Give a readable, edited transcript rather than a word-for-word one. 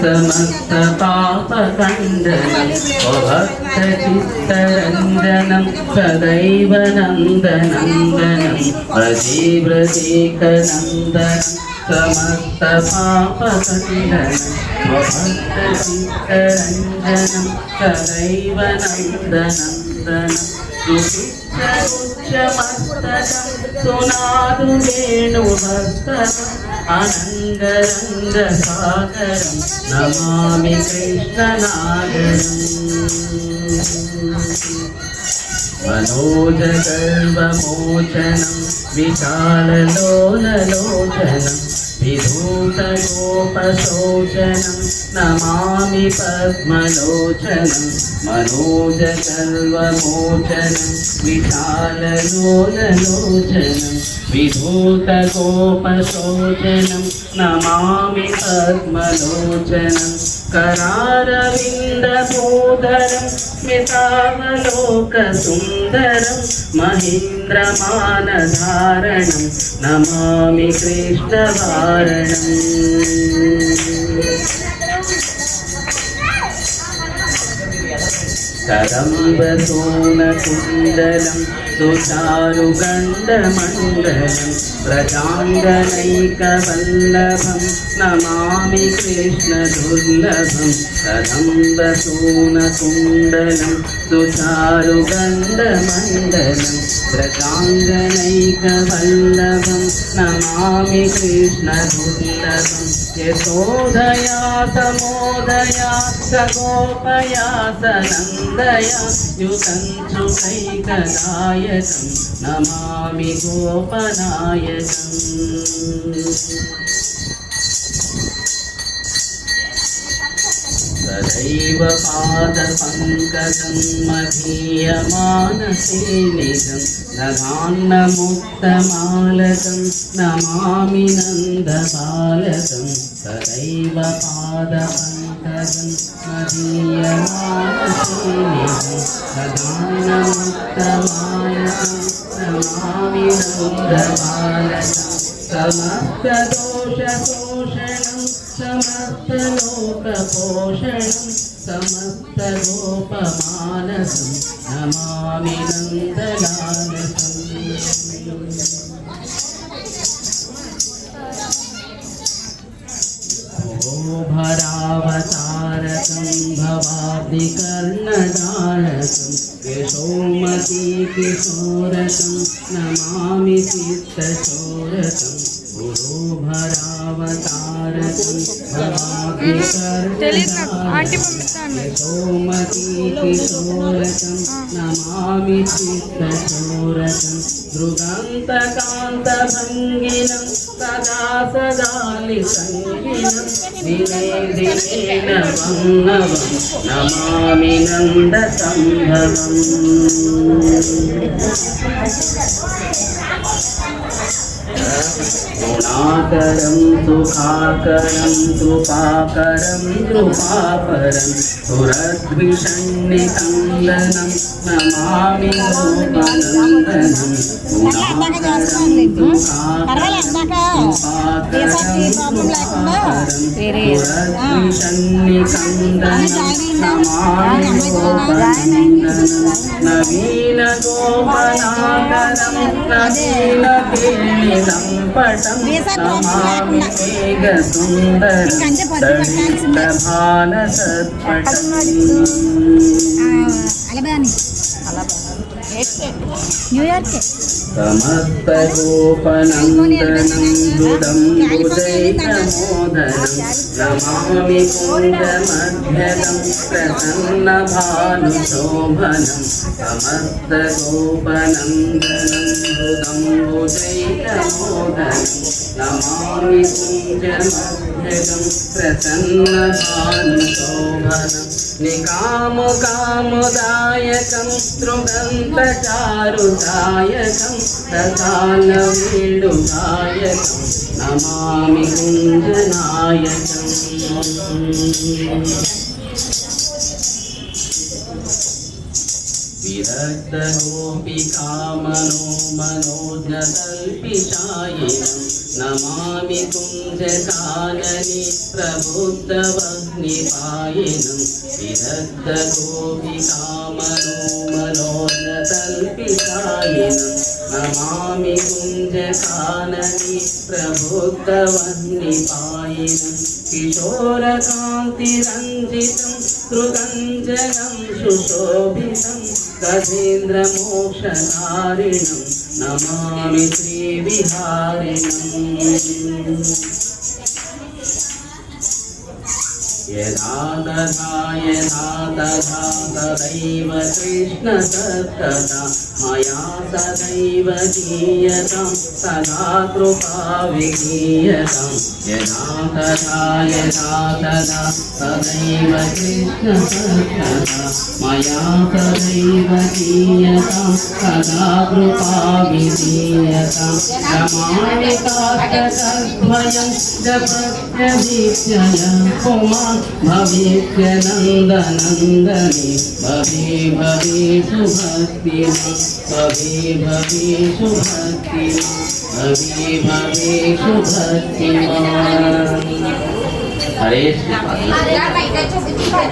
समस्त पापखण्डनं भक्तचित्तरञ्जनं सदैव नन्दनन्दनं व्रजेव्रजेकनन्दनं समस्त पापखण्डनं भक्तचित्तरञ्जनं सदैव नन्दनन्दनं सुनादु वेणुभक्तम् आनन्दरङ्गसागरं नमामि कृष्णनागरम् मनोजगर्वमोचनं विशाललोललोचनं विधूतगोपशोचनं नमामि पद्मलोचनं मनोजगर्वमोचनं विशाललोललोचनं विधूतगोपशोचनं नमामि पद्मलोचनं करारविन्दमोदरं स्मितावलोकसुन्दरं महेन्द्रमानधारणं नमामि कृष्णवारणम् कदम्बसोनकुण्डलं सुचारुगण्डमण्डलं व्रजाङ्गनैकवल्लभं नमामि कृष्णदुर्लभं कदम्बसोनकुण्डलं सुचारुगण्डमण्डलं व्रजाङ्गनैकवल्लभं नमामि कृष्णदुर्लभं यशोदया समोदया सगोपया सनन्दया युतं सुखैकदायकं नमामि गोपनायकम् सदैव पादपङ्कजं मधीयमानसे निजं नगान्नमुक्तमालकं नमामि नन्दबालकं सदैव पादपङ्कजं मधीयमानसे निजं नगान्नमुक्तमालकं नमामि नन्दबालकं समस्तदोषशोषणं समस्तलोकपोषणं समस्तगोपमानसं नमामि नन्दलालसम् भरावतारकं भवाब्धिकर्णधारकं यशोमतीकिशोरकं नमामि चित्तशोरकं गुरो भरावतारकं भवाब्धिकर्णधारकं यशोमतीकिशोरकं नमामि चित्तशोरकं दृगन्तकान्तभङ्गिनं सदा सदालिसङ्गिनं दिने दिनेन वङ्गवं नमामि नन्दसम्भवम् गुणाकरं सुखाकरं कृपाकरं कृपापरं सुरद्विषण्णिकन्दनं नमामि गोपनन्दनं गुणाकरं सुखाकरं कृपाकरं सुरद्विषण्णिकन्दनं नमामि गोपनन्दनं नवीनगोपनाकरं नवीनकेलिनं पटं नमामि मेघसुन्दरं तडितभानसत्पटम् समस्तगोपनन्दनं दृढं भुजैकमोदनं नमामि कुञ्जमध्यलं प्रसन्नभानुशोभनं समस्तगोपनन्दनं दृढं भुजैकमोदनं नमामि कुञ्जमध्यलं प्रसन्नभानुशोभनं निकामकामदायकं तृगन्तचारुदायकं तथालवेणुगायकं नमामि कुञ्जनायकम् विरक्तगोपिकामनो मनोज्ञकल्पिशायिनं नमामि कुञ्जकाननि प्रबुद्धवह्निपायिनं विदग्धगोपिकामनोमनोज्ञतल्पितायिनं नमामि कुञ्जकाननि प्रबुद्धवह्निपायिनं किशोरकान्तिरञ्जितं कृतञ्जनं सुशोभितं गजेन्द्रमोक्षकारिणं नमामि श्रीविहारिणम् यदा तदा तदैव कृष्ण तत्तदा मया सदैव गीयतां सदा कृपा विगीयतां यदा तदा तदैव कृष्ण तत्तदा मया सदैव गीयतां सदा कृपा विगीयतां रमाणिकास्तद्वयं जपत्यदीप्यय पुमान् भवेत्यनन्दनन्दने भवे भवे सुभक्तिमान् भवे भवे सुभक्तिमान् भवे भवे सुभक्तिमान् हरे कृष्ण।